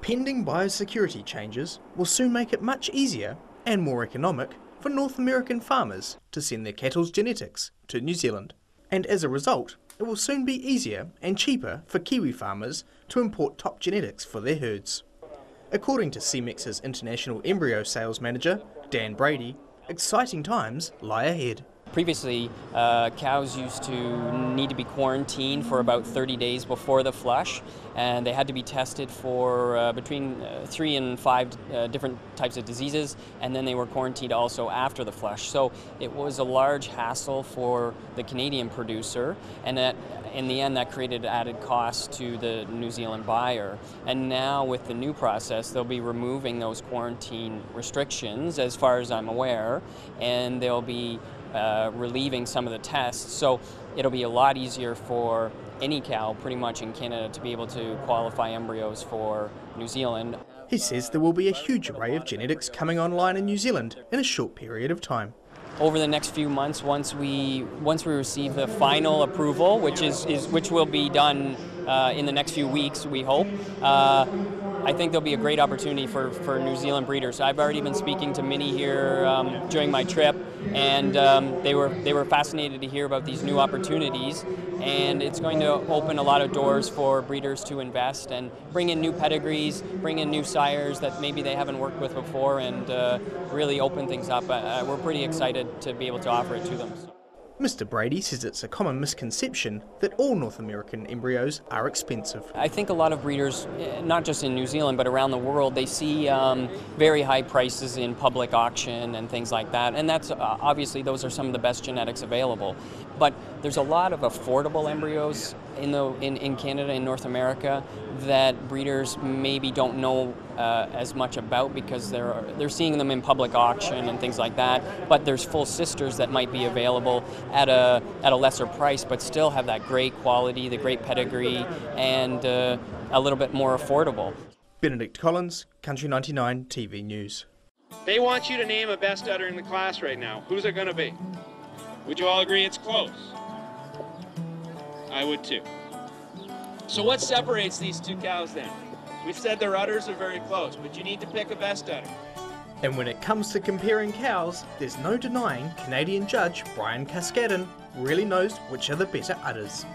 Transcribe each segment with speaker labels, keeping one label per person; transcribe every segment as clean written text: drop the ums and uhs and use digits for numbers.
Speaker 1: Pending biosecurity changes will soon make it much easier and more economic for North American farmers to send their cattle's genetics to New Zealand. And as a result, it will soon be easier and cheaper for Kiwi farmers to import top genetics for their herds. According to CEMEX's International Embryo Sales Manager, Dan Brady, exciting times lie ahead.
Speaker 2: Previously, cows used to need to be quarantined for about 30 days before the flush, and they had to be tested for between 3 and 5 different types of diseases, and then they were quarantined also after the flush. So it was a large hassle for the Canadian producer, and that, in the end, that created added costs to the New Zealand buyer. And now with the new process, they'll be removing those quarantine restrictions, as far as I'm aware, and they'll be relieving some of the tests, so it'll be a lot easier for any cow pretty much in Canada to be able to qualify embryos for New Zealand.
Speaker 1: He says there will be a huge array of genetics coming online in New Zealand in a short period of time.
Speaker 2: Over the next few months, once we receive the final approval, which will be done in the next few weeks, we hope, I think there'll be a great opportunity for New Zealand breeders. I've already been speaking to many here during my trip, and they were fascinated to hear about these new opportunities, and it's going to open a lot of doors for breeders to invest and bring in new pedigrees, bring in new sires that maybe they haven't worked with before, and really open things up. We're pretty excited to be able to offer it to them.
Speaker 1: Mr. Brady says it's a common misconception that all North American embryos are expensive.
Speaker 2: I think a lot of breeders, not just in New Zealand but around the world, they see very high prices in public auction and things like that, and that's obviously those are some of the best genetics available. But there's a lot of affordable embryos in Canada and North America that breeders maybe don't know as much about because they're seeing them in public auction and things like that. But there's full sisters that might be available at a lesser price, but still have that great quality, the great pedigree, and a little bit more affordable.
Speaker 1: Benedict Collins, Country 99 TV News.
Speaker 3: They want you to name a best udder in the class right now. Who's it going to be? Would you all agree it's close? I would too. So what separates these two cows then? We've said their udders are very close, but you need to pick a best udder.
Speaker 1: And when it comes to comparing cows, there's no denying Canadian judge Brian Cascadden really knows which are the better udders.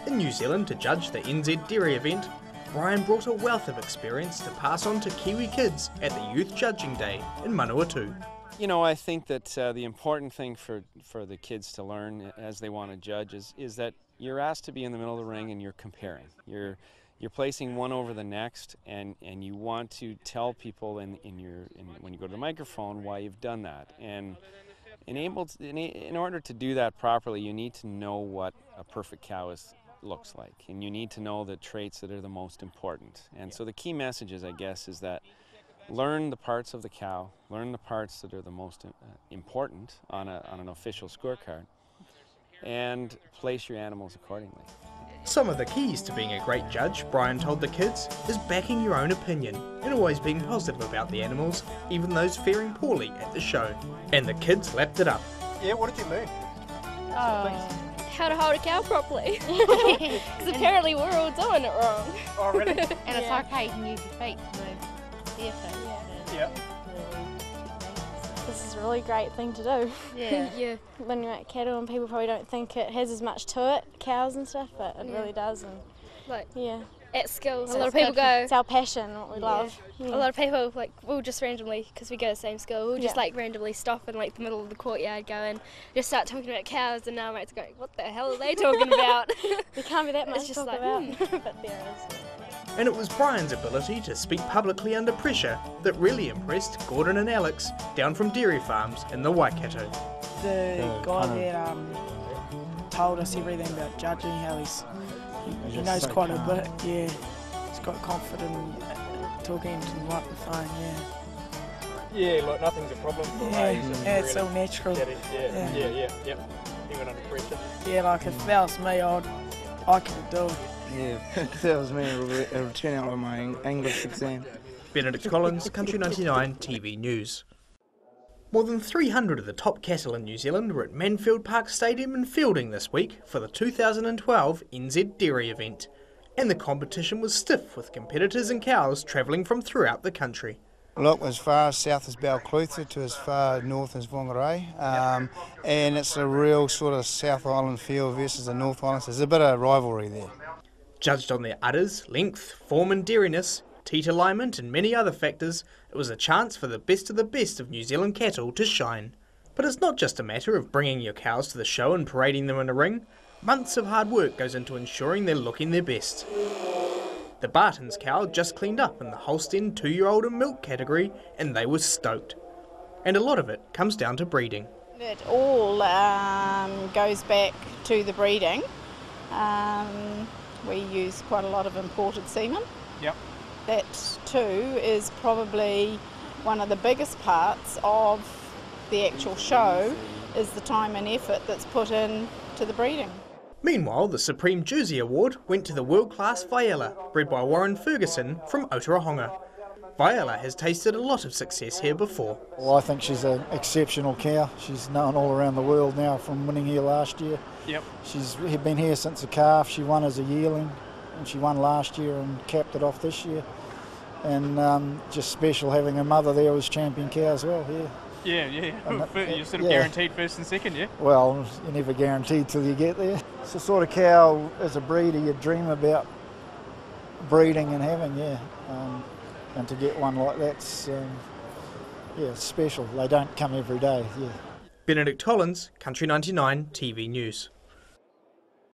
Speaker 1: In New Zealand to judge the NZ Dairy event, Brian brought a wealth of experience to pass on to Kiwi kids at the Youth Judging Day in Manawatu.
Speaker 4: You know, I think that the important thing for the kids to learn as they want to judge is that you're asked to be in the middle of the ring and you're comparing. You're placing one over the next, and you want to tell people when you go to the microphone why you've done that. And in order to do that properly, you need to know what a perfect cow looks like, and you need to know the traits that are the most important. And so the key message is, I guess, is that learn the parts of the cow, learn the parts that are the most important on an official scorecard, and place your animals accordingly.
Speaker 1: Some of the keys to being a great judge, Brian told the kids, is backing your own opinion and always being positive about the animals, even those faring poorly at the show. And the kids lapped it up.
Speaker 5: Yeah, what did you learn?
Speaker 6: How to hold a cow properly. Because apparently we're all doing it wrong.
Speaker 5: Oh, really?
Speaker 7: And it's okay, you can use your feet to move their feet.
Speaker 5: Yeah.
Speaker 6: This is a really great thing to do.
Speaker 7: Yeah.
Speaker 6: Yeah. When you're at cattle, and people probably don't think it has as much to it, cows and stuff, but it really does. And
Speaker 8: like
Speaker 6: yeah,
Speaker 8: at schools,
Speaker 6: so
Speaker 8: a lot of people go.
Speaker 6: It's our passion, what we love. Yeah.
Speaker 8: A lot of people we'll just randomly, because we go to the same school, we'll just randomly stop in the middle of the courtyard, go and just start talking about cows, and now mates going, what the hell are they talking about?
Speaker 6: There can't be that much
Speaker 8: to
Speaker 6: talk about, but there is.
Speaker 1: And it was Brian's ability to speak publicly under pressure that really impressed Gordon and Alex down from dairy farms in the Waikato.
Speaker 9: The guy that told us everything about judging, how he knows quite a bit, yeah. He's got confident talking to the microphone, yeah.
Speaker 5: Yeah, like nothing's a problem for
Speaker 9: yeah, it's all natural.
Speaker 5: Yeah. Even under pressure.
Speaker 9: Yeah, like if that was me, I could do it.
Speaker 10: Yeah, if that was me, it would turn out on my English exam.
Speaker 1: Benedict Collins, Country 99 TV News. More than 300 of the top cattle in New Zealand were at Manfield Park Stadium in Fielding this week for the 2012 NZ Dairy event. and the competition was stiff with competitors and cows travelling from throughout the country.
Speaker 10: Look, as far south as Balclutha to as far north as Whangarei, and it's a real sort of South Island feel versus the North Island, so there's a bit of rivalry there.
Speaker 1: Judged on their udders, length, form and dairiness, teat alignment and many other factors, it was a chance for the best of New Zealand cattle to shine. But it's not just a matter of bringing your cows to the show and parading them in a ring. Months of hard work goes into ensuring they're looking their best. The Barton's cow just cleaned up in the Holstein 2-year-old and milk category, and they were stoked. And a lot of it comes down to breeding.
Speaker 11: It all goes back to the breeding. We use quite a lot of imported semen.
Speaker 5: Yep.
Speaker 11: That too is probably one of the biggest parts of the actual show, is the time and effort that's put in to the breeding.
Speaker 1: Meanwhile, the Supreme Jersey Award went to the world-class Viola, bred by Warren Ferguson from Otorohanga. Viola has tasted a lot of success here before.
Speaker 12: Well, I think she's an exceptional cow. She's known all around the world now from winning here last year.
Speaker 5: Yep.
Speaker 12: She's been here since a calf. She won as a yearling, and she won last year and capped it off this year. And just special having her mother there as champion cow as well here.
Speaker 5: Yeah. You're sort of guaranteed first and second, yeah?
Speaker 12: Well, you're never guaranteed till you get there. It's the sort of cow, as a breeder, you dream about breeding and having, and to get one like that's, it's special. They don't come every day, yeah.
Speaker 1: Benedict Hollins, Country 99 TV News.